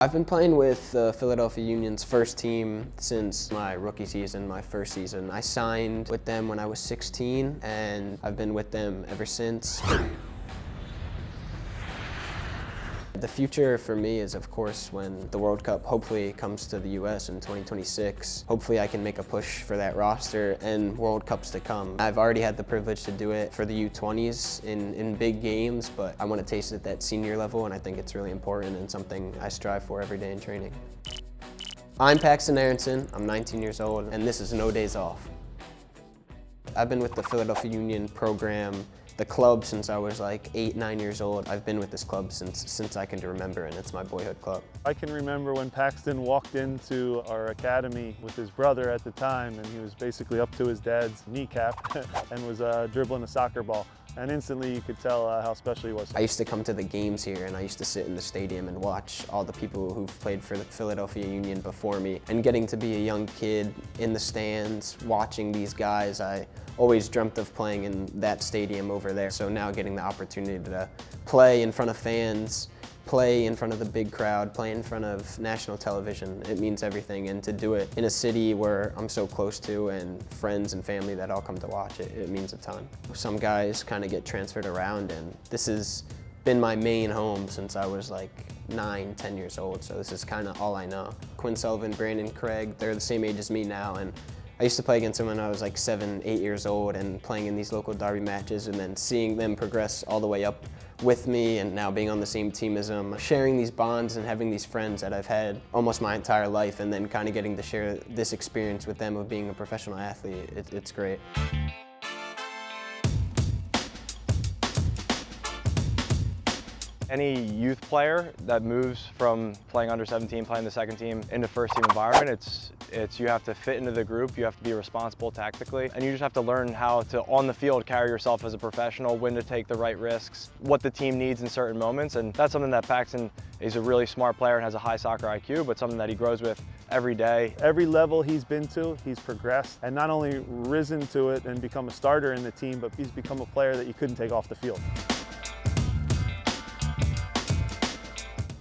I've been playing with the Philadelphia Union's first team since my rookie season, my first season. I signed with them when I was 16, and I've been with them ever since. The future for me is, of course, when the World Cup hopefully comes to the US in 2026. Hopefully I can make a push for that roster and World Cups to come. I've already had the privilege to do it for the U20s in big games, but I want to taste it at that senior level, and I think it's really important and something I strive for every day in training. I'm Paxten Aaronson, I'm 19 years old, and this is No Days Off. I've been with the Philadelphia Union program, the club, since I was like 8, 9 years old. I've been with this club since I can remember, and it's my boyhood club. I can remember when Paxten walked into our academy with his brother at the time, and he was basically up to his dad's kneecap and was dribbling a soccer ball. And instantly you could tell how special he was. I used to come to the games here, and I used to sit in the stadium and watch all the people who've played for the Philadelphia Union before me. And getting to be a young kid in the stands, watching these guys, I always dreamt of playing in that stadium over there. So now getting the opportunity to play in front of fans, play in front of the big crowd, play in front of national television, it means everything. And to do it in a city where I'm so close to, and friends and family that all come to watch it, it means a ton. Some guys kind of get transferred around, and this has been my main home since I was like 9, 10 years old, so this is kind of all I know. Quinn Sullivan, Brandon Craig, they're the same age as me now, and I used to play against them when I was like 7, 8 years old, and playing in these local derby matches, and then seeing them progress all the way up with me, and now being on the same team as them, sharing these bonds and having these friends that I've had almost my entire life, and then kind of getting to share this experience with them of being a professional athlete. It's great. Any youth player that moves from playing under 17, playing the second team, into first team environment, it's you have to fit into the group, you have to be responsible tactically, and you just have to learn how to, on the field, carry yourself as a professional, when to take the right risks, what the team needs in certain moments, and that's something that Paxten is a really smart player and has a high soccer IQ, but something that he grows with every day. Every level he's been to, he's progressed, and not only risen to it and become a starter in the team, but he's become a player that you couldn't take off the field.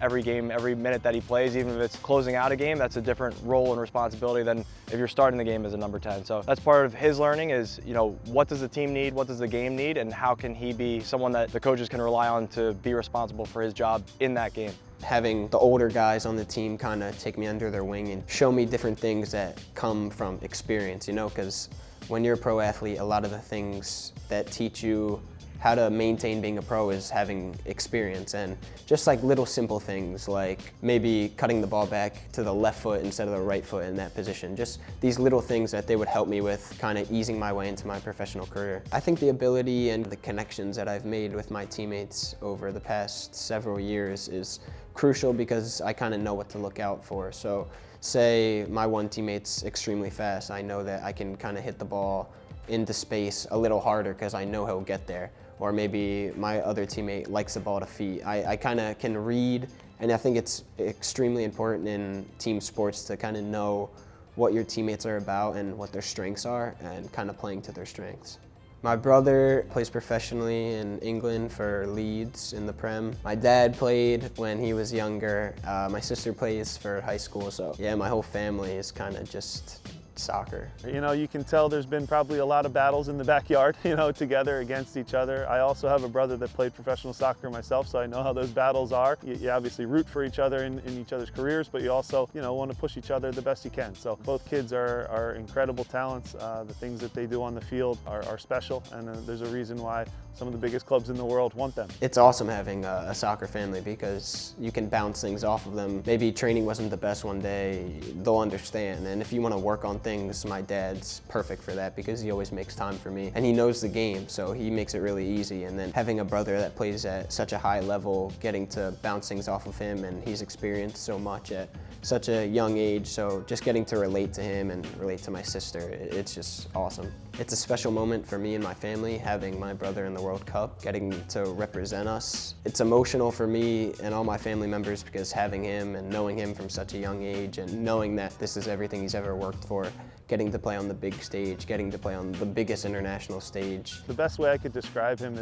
Every game, every minute that he plays, even if it's closing out a game, that's a different role and responsibility than if you're starting the game as a number 10. So that's part of his learning is, what does the team need, what does the game need, and how can he be someone that the coaches can rely on to be responsible for his job in that game. Having the older guys on the team kind of take me under their wing and show me different things that come from experience, because when you're a pro athlete, a lot of the things that teach you how to maintain being a pro is having experience, and just like little simple things like maybe cutting the ball back to the left foot instead of the right foot in that position. Just these little things that they would help me with kind of easing my way into my professional career. I think the ability and the connections that I've made with my teammates over the past several years is crucial because I kind of know what to look out for. So say my one teammate's extremely fast, I know that I can kind of hit the ball into space a little harder because I know he'll get there. Or maybe my other teammate likes the ball to feet. I kind of can read, and I think it's extremely important in team sports to kind of know what your teammates are about and what their strengths are, and kind of playing to their strengths. My brother plays professionally in England for Leeds in the Prem. My dad played when he was younger. My sister plays for high school, so yeah, my whole family is kind of just soccer. You can tell there's been probably a lot of battles in the backyard, together against each other. I also have a brother that played professional soccer myself, so I know how those battles are. You obviously root for each other in each other's careers, but you also, want to push each other the best you can. So both kids are incredible talents. The things that they do on the field are special, and there's a reason why some of the biggest clubs in the world want them. It's awesome having a soccer family because you can bounce things off of them. Maybe training wasn't the best one day, they'll understand. And if you want to work on things, my dad's perfect for that because he always makes time for me. And he knows the game, so he makes it really easy. And then having a brother that plays at such a high level, getting to bounce things off of him, and he's experienced so much at such a young age, so just getting to relate to him and relate to my sister, it's just awesome. It's a special moment for me and my family, having my brother in the World Cup, getting to represent us. It's emotional for me and all my family members because having him and knowing him from such a young age and knowing that this is everything he's ever worked for, getting to play on the big stage, getting to play on the biggest international stage. The best way I could describe him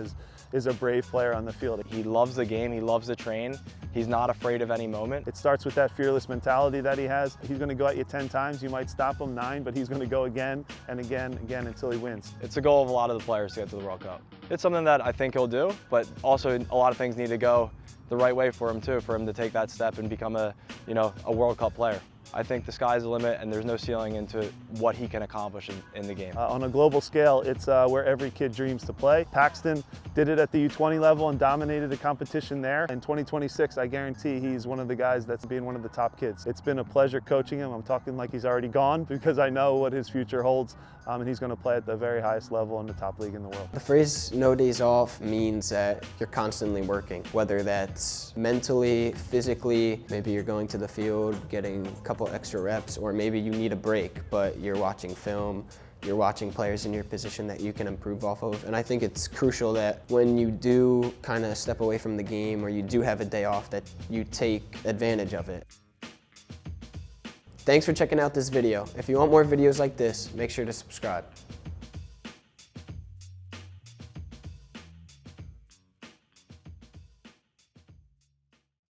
is a brave player on the field. He loves the game, he loves to train. He's not afraid of any moment. It starts with that fearless mentality that he has. He's going to go at you 10 times. You might stop him 9, but he's going to go again and again and again until he wins. It's the goal of a lot of the players to get to the World Cup. It's something that I think he'll do, but also a lot of things need to go the right way for him too, for him to take that step and become a World Cup player. I think the sky's the limit and there's no ceiling into what he can accomplish in the game. On a global scale, it's where every kid dreams to play. Paxten did it at the U20 level and dominated the competition there. In 2026, I guarantee he's one of the guys that's being one of the top kids. It's been a pleasure coaching him. I'm talking like he's already gone because I know what his future holds, and he's going to play at the very highest level in the top league in the world. The phrase "no days off" means that you're constantly working, whether that's mentally, physically, maybe you're going to the field, getting a couple extra reps, or maybe you need a break, but you're watching film, you're watching players in your position that you can improve off of. And I think it's crucial that when you do kind of step away from the game or you do have a day off, that you take advantage of it. Thanks for checking out this video. If you want more videos like this, make sure to subscribe.